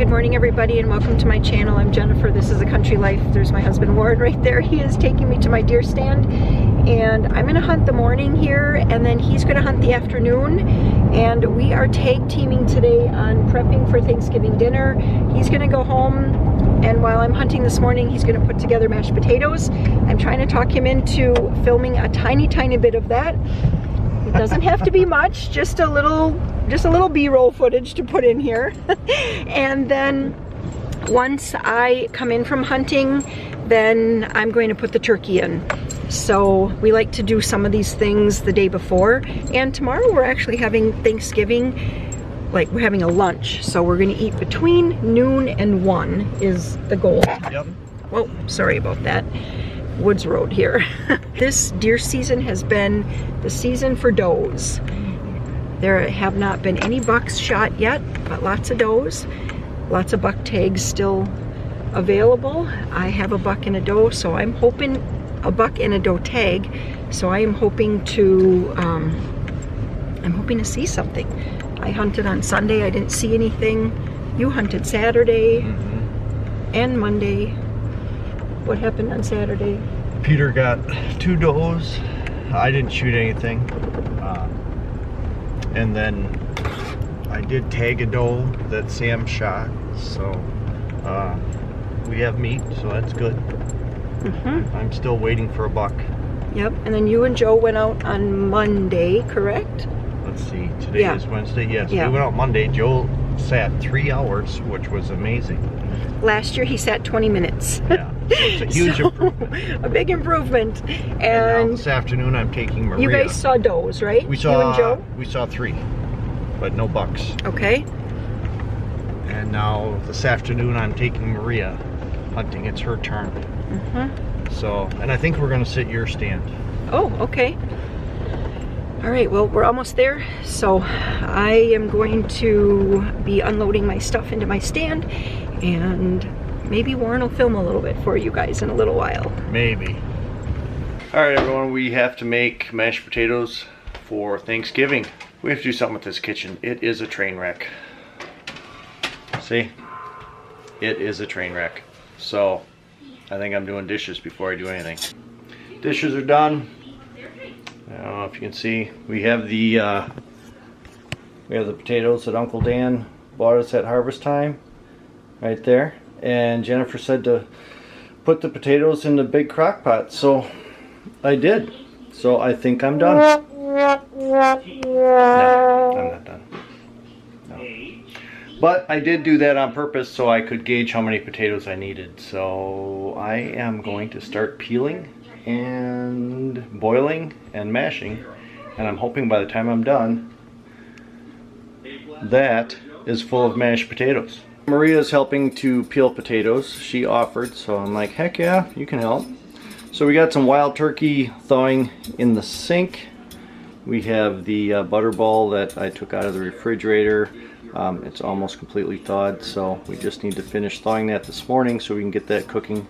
Good morning everybody and welcome to my channel. I'm Jennifer. This is A Country Life. There's my husband Ward right there. He is taking me to my deer stand and I'm gonna hunt the morning here and then he's gonna hunt the afternoon, and we are tag teaming today on prepping for Thanksgiving dinner. He's gonna go home and while I'm hunting this morning he's gonna put together mashed potatoes. I'm trying to talk him into filming a tiny bit of that. It doesn't have to be much, just a little B-roll footage to put in here. And then once I come in from hunting, then I'm going to put the turkey in. So we like to do some of these things the day before, and tomorrow we're actually having Thanksgiving, like we're having a lunch. So we're gonna eat between noon and 1 is the goal. Yep. Whoa, sorry about that. Woods Road here. This deer season has been the season for does. There have not been any bucks shot yet, but lots of does. Lots of buck tags still available. I have a buck and a doe, so I'm hoping a buck and a doe tag. So I am hoping to see something. I hunted on Sunday, I didn't see anything. You hunted Saturday and Monday. What happened on Saturday? Peter got 2 does. I didn't shoot anything. And then I did tag a doe that Sam shot. So we have meat, so that's good. I'm still waiting for a buck. Yep, and then you and Joe went out on Monday, correct? Let's see, today is Wednesday. Yes, yeah. We went out Monday. Joe sat 3 hours, which was amazing. Last year he sat 20 minutes. Yeah, so it's a huge improvement. A big improvement. And now this afternoon I'm taking Maria. You guys saw does, right? We saw, you and Joe? We saw 3, but no bucks. Okay. And now this afternoon I'm taking Maria hunting. It's her turn. So, and I think we're gonna sit your stand. Oh, okay. All right, well, we're almost there. So I am going to be unloading my stuff into my stand, and maybe Warren will film a little bit for you guys in a little while. Maybe. All right, everyone, we have to make mashed potatoes for Thanksgiving. We have to do something with this kitchen. It is a train wreck. See? It is a train wreck. So I think I'm doing dishes before I do anything. Dishes are done. I don't know if you can see. We have the potatoes that Uncle Dan bought us at harvest time, right there. And Jennifer said to put the potatoes in the big crock pot, so I did. So I think I'm done. No, I'm not done. No. But I did do that on purpose so I could gauge how many potatoes I needed. So I am going to start peeling and boiling and mashing, and I'm hoping by the time I'm done that is full of mashed potatoes. Maria's helping to peel potatoes. She offered, so I'm like, heck yeah, you can help. So we got some wild turkey thawing in the sink. We have the butterball that I took out of the refrigerator. It's almost completely thawed, so we just need to finish thawing that this morning so we can get that cooking.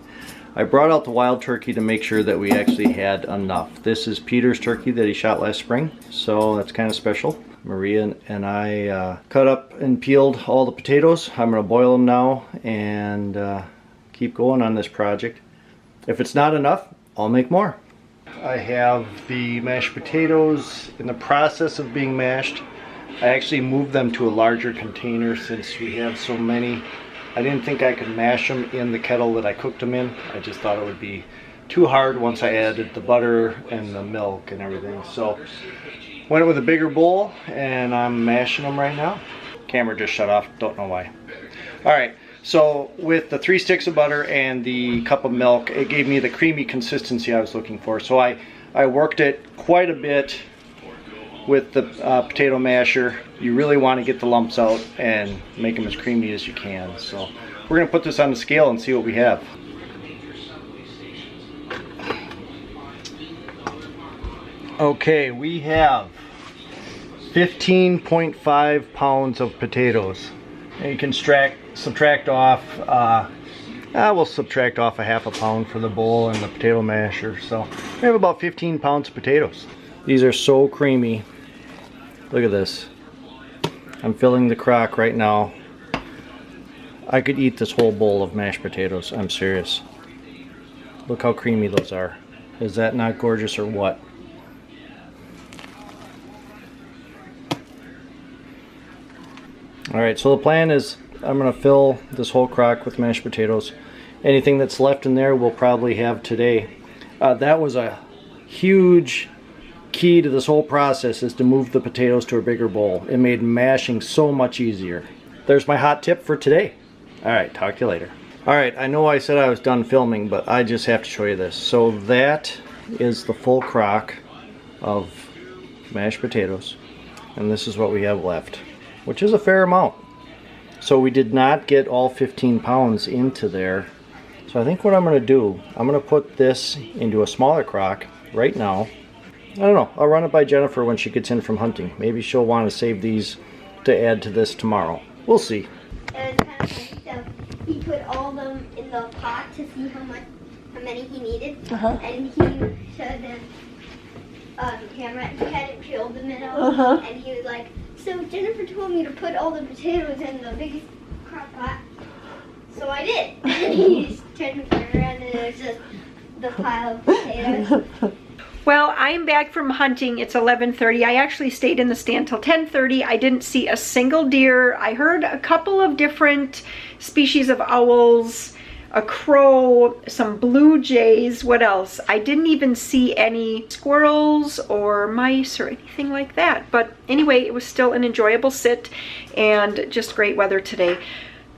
I brought out the wild turkey to make sure that we actually had enough. This is Peter's turkey that he shot last spring, so that's kind of special. Maria and I cut up and peeled all the potatoes. I'm going to boil them now and keep going on this project. If it's not enough, I'll make more. I have the mashed potatoes in the process of being mashed. I actually moved them to a larger container since we have so many. I didn't think I could mash them in the kettle that I cooked them in. I just thought it would be too hard once I added the butter and the milk and everything. So went with a bigger bowl and I'm mashing them right now. Camera just shut off, don't know why. All right, so with the 3 sticks of butter and the cup of milk, it gave me the creamy consistency I was looking for. So I worked it quite a bit with the potato masher. You really want to get the lumps out and make them as creamy as you can. So we're going to put this on the scale and see what we have. Okay, we have 15.5 pounds of potatoes. And you can subtract off, we'll subtract off a half a pound for the bowl and the potato masher. So we have about 15 pounds of potatoes. These are so creamy. Look at this. I'm filling the crock right now. I could eat this whole bowl of mashed potatoes. I'm serious. Look how creamy those are. Is that not gorgeous or what? Alright, so the plan is I'm going to fill this whole crock with mashed potatoes. Anything that's left in there we'll probably have today. That was a huge key to this whole process, is to move the potatoes to a bigger bowl. It made mashing so much easier. There's my hot tip for today. Alright, talk to you later. Alright, I know I said I was done filming, but I just have to show you this. So that is the full crock of mashed potatoes. And this is what we have left, which is a fair amount. So we did not get all 15 pounds into there. So I think what I'm going to do, I'm going to put this into a smaller crock right now. I don't know, I'll run it by Jennifer when she gets in from hunting. Maybe she'll want to save these to add to this tomorrow. We'll see. It was kind of funny. So he put all of them in the pot to see how many he needed. And he showed the camera. He hadn't peeled them at all. And he was like, so Jennifer told me to put all the potatoes in the biggest crock pot. So I did. And he just turned the camera around and it was just the pile of potatoes. Well, I'm back from hunting. It's 11:30. I actually stayed in the stand till 10:30. I didn't see a single deer. I heard a couple of different species of owls, a crow, some blue jays. What else? I didn't even see any squirrels or mice or anything like that. But anyway, it was still an enjoyable sit and just great weather today.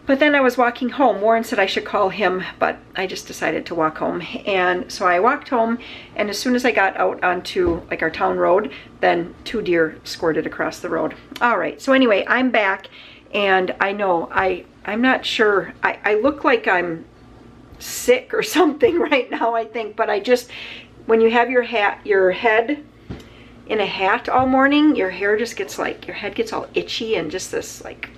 But then I was walking home. Warren said I should call him, but I just decided to walk home. And so I walked home, and as soon as I got out onto like our town road, then 2 deer squirted across the road. All right, so anyway, I'm back, and I know I'm not sure. I look like I'm sick or something right now, I think, but I just, when you have your head in a hat all morning, your hair just gets like, your head gets all itchy and just this like,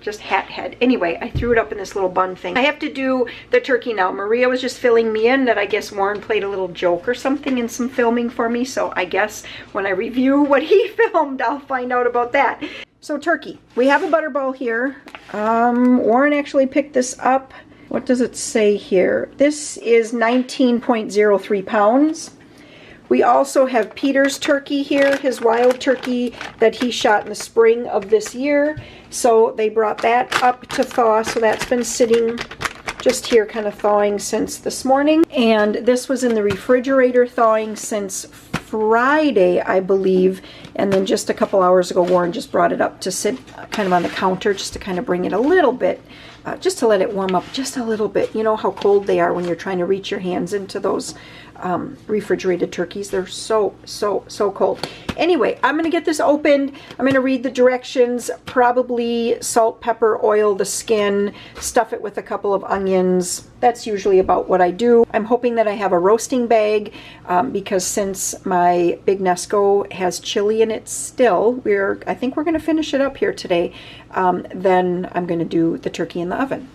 just hat head. Anyway, I threw it up in this little bun thing. I have to do the turkey now. Maria was just filling me in that I guess Warren played a little joke or something in some filming for me. So I guess when I review what he filmed, I'll find out about that. So turkey. We have a butterball here. Warren actually picked this up. What does it say here? This is 19.03 pounds. We also have Peter's turkey here, his wild turkey that he shot in the spring of this year. So they brought that up to thaw, so that's been sitting just here kind of thawing since this morning. And this was in the refrigerator thawing since Friday, I believe. And then just a couple hours ago, Warren just brought it up to sit kind of on the counter just to kind of bring it a little bit, just to let it warm up just a little bit. You know how cold they are when you're trying to reach your hands into those refrigerated turkeys. They're so cold. Anyway, I'm going to get this opened. I'm going to read the directions, probably salt, pepper, oil the skin, stuff it with a couple of onions. That's usually about what I do. I'm hoping that I have a roasting bag because since my big Nesco has chili in it still, I think we're going to finish it up here today. Then I'm going to do the turkey in the oven.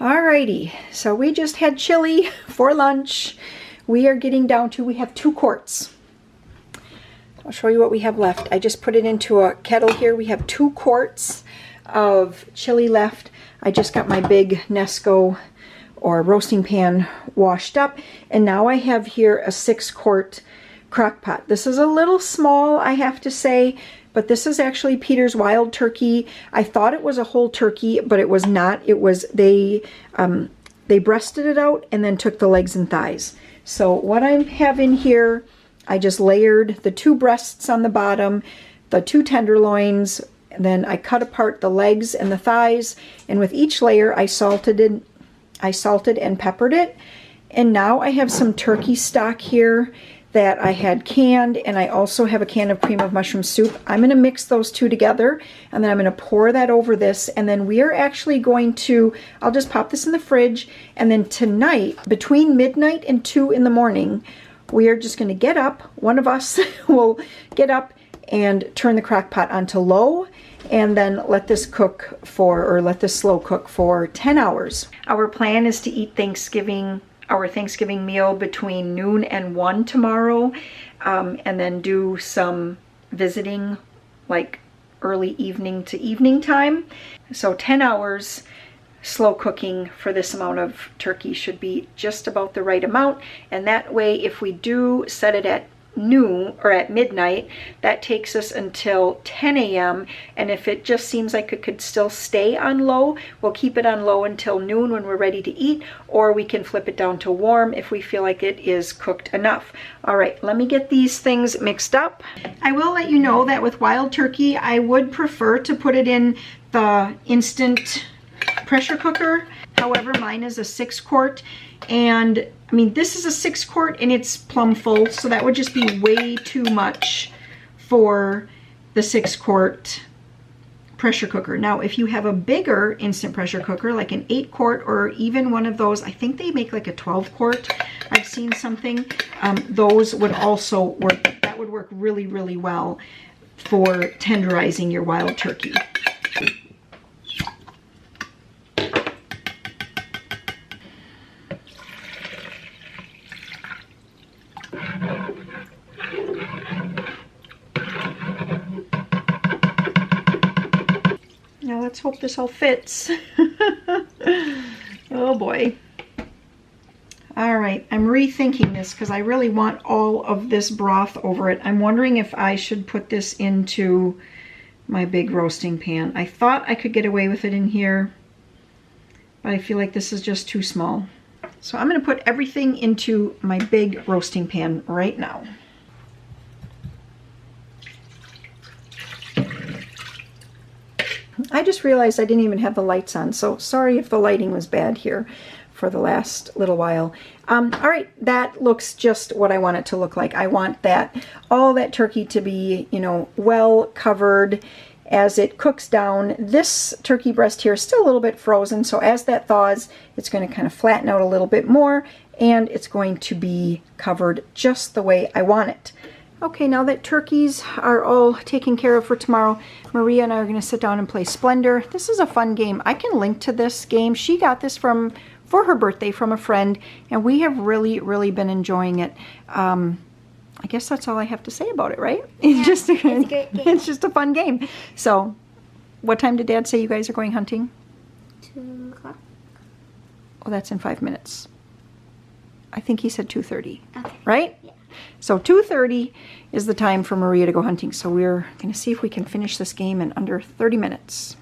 Alrighty, so we just had chili for lunch. We are getting down to, we have 2 quarts. I'll show you what we have left. I just put it into a kettle here. We have 2 quarts of chili left. I just got my big Nesco or roasting pan washed up, and now I have here a 6-quart crock pot. This is a little small, I have to say, but this is actually Peter's wild turkey. I thought it was a whole turkey, but it was not. It was, they breasted it out and then took the legs and thighs. So what I have in here, I just layered the 2 breasts on the bottom, the 2 tenderloins, and then I cut apart the legs and the thighs, and with each layer I salted and peppered it. And now I have some turkey stock here that I had canned, and I also have a can of cream of mushroom soup. I'm going to mix those 2 together, and then I'm going to pour that over this, and then we are actually going to, I'll just pop this in the fridge, and then tonight, between midnight and 2 in the morning, we are just going to get up, one of us will get up and turn the crock pot onto low, and then let this cook for, or let this slow cook for 10 hours. Our plan is to eat our Thanksgiving meal between noon and 1 tomorrow, and then do some visiting like early evening to evening time. So 10 hours slow cooking for this amount of turkey should be just about the right amount, and that way if we do set it at noon or at midnight, that takes us until 10 a.m. and if it just seems like it could still stay on low, we'll keep it on low until noon when we're ready to eat, or we can flip it down to warm if we feel like it is cooked enough. All right, let me get these things mixed up. I will let you know that with wild turkey, I would prefer to put it in the instant pressure cooker. However, mine is a 6-quart, and I mean, this is a 6-quart and it's plumb full, so that would just be way too much for the 6-quart pressure cooker. Now, if you have a bigger instant pressure cooker, like an 8-quart or even one of those, I think they make like a 12-quart. I've seen something. Those would also work. That would work really, really well for tenderizing your wild turkey. Now let's hope this all fits. Oh boy. All right, I'm rethinking this because I really want all of this broth over it. I'm wondering if I should put this into my big roasting pan. I thought I could get away with it in here, but I feel like this is just too small. So I'm going to put everything into my big roasting pan right now. I just realized I didn't even have the lights on, so sorry if the lighting was bad here for the last little while. All right, that looks just what I want it to look like. I want all that turkey to be, you know, well covered as it cooks down. This turkey breast here is still a little bit frozen, so as that thaws, it's going to kind of flatten out a little bit more, and it's going to be covered just the way I want it. Okay, now that turkeys are all taken care of for tomorrow, Maria and I are going to sit down and play Splendor. This is a fun game. I can link to this game. She got this for her birthday from a friend, and we have really, really been enjoying it. I guess that's all I have to say about it, right? Yeah, it's a great game. It's just a fun game. So, what time did Dad say you guys are going hunting? 2 o'clock. Oh, that's in 5 minutes. I think he said 2:30. Okay. Right? Yeah. So 2:30 is the time for Maria to go hunting. So we're going to see if we can finish this game in under 30 minutes.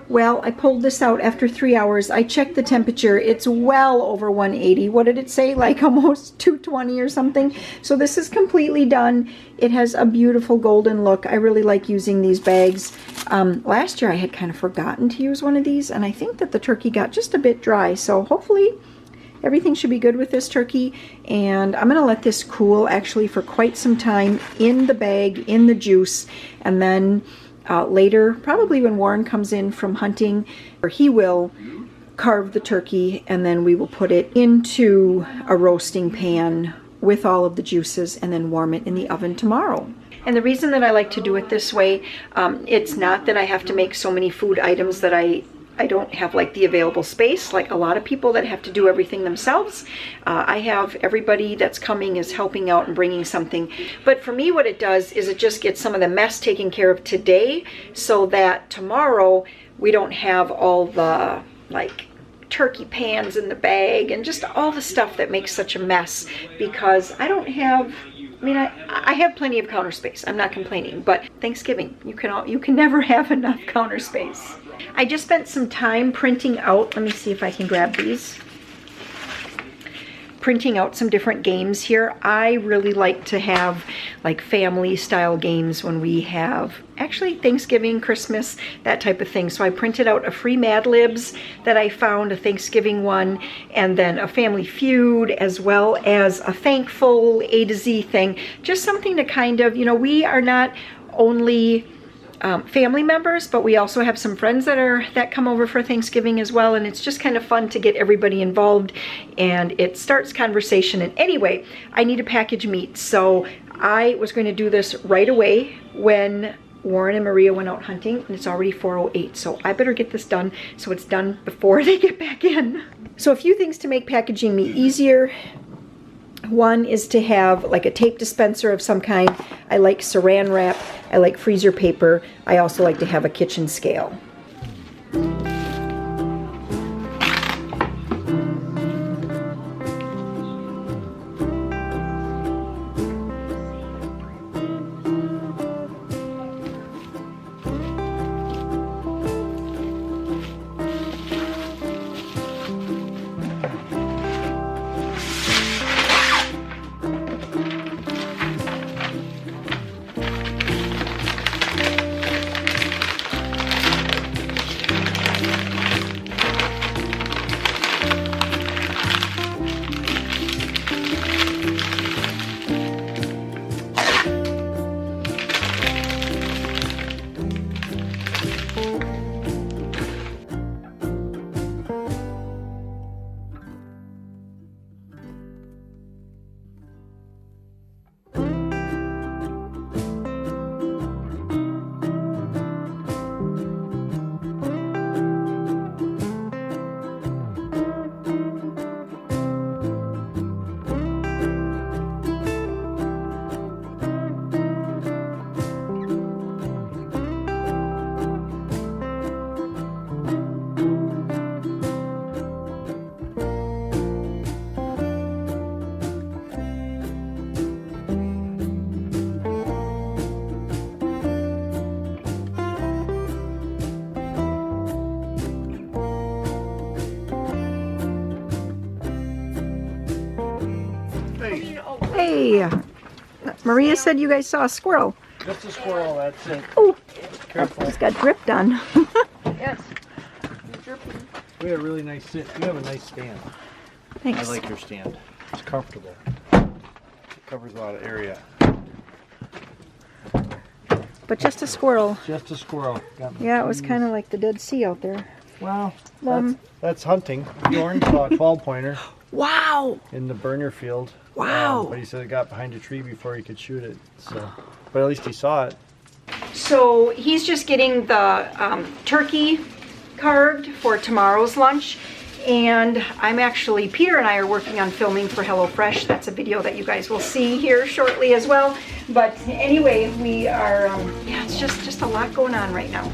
Well, I pulled this out after 3 hours. I checked the temperature. It's well over 180. What did it say? Like almost 220 or something. So this is completely done. It has a beautiful golden look. I really like using these bags. Last year I had kind of forgotten to use one of these, and I think that the turkey got just a bit dry. So hopefully everything should be good with this turkey, and I'm going to let this cool actually for quite some time in the bag, in the juice, and then later, probably when Warren comes in from hunting, he will carve the turkey, and then we will put it into a roasting pan with all of the juices and then warm it in the oven tomorrow. And the reason that I like to do it this way, it's not that I have to make so many food items that I I don't have like the available space like a lot of people that have to do everything themselves. I have everybody that's coming is helping out and bringing something. But for me, what it does is it just gets some of the mess taken care of today so that tomorrow we don't have all the like turkey pans in the bag and just all the stuff that makes such a mess, because I don't have, I mean, I have plenty of counter space. I'm not complaining, but Thanksgiving, you can never have enough counter space. I just spent some time printing out, let me see if I can grab these, printing out some different games here. I really like to have like family style games when we have actually Thanksgiving, Christmas, that type of thing. So I printed out a free Mad Libs that I found, a Thanksgiving one, and then a Family Feud, as well as a Thankful A to Z thing. Just something to kind of, you know, we are not only family members, but we also have some friends that come over for Thanksgiving as well, and it's just kind of fun to get everybody involved, and it starts conversation. And anyway, I need to package meat, so I was going to do this right away when Warren and Maria went out hunting, and it's already 4:08, so I better get this done so it's done before they get back in. So a few things to make packaging meat easier. One is to have like a tape dispenser of some kind. I like saran wrap. I like freezer paper. I also like to have a kitchen scale. Hey, Maria said you guys saw a squirrel. Just a squirrel, that's it. Oh, Careful. he's got drip done. Yes. We have a really nice sit. You have a nice stand. Thanks. I like your stand. It's comfortable. It covers a lot of area. But just a squirrel. Just a squirrel. Yeah, it was kind of like the Dead Sea out there. Well, that's hunting. Jordan saw a 12-pointer. Wow! In the burner field. Wow! But he said it got behind a tree before he could shoot it. So, but at least he saw it. So he's just getting the turkey carved for tomorrow's lunch. And I'm actually, Peter and I are working on filming for HelloFresh. That's a video that you guys will see here shortly as well. But anyway, we are, yeah, it's just a lot going on right now.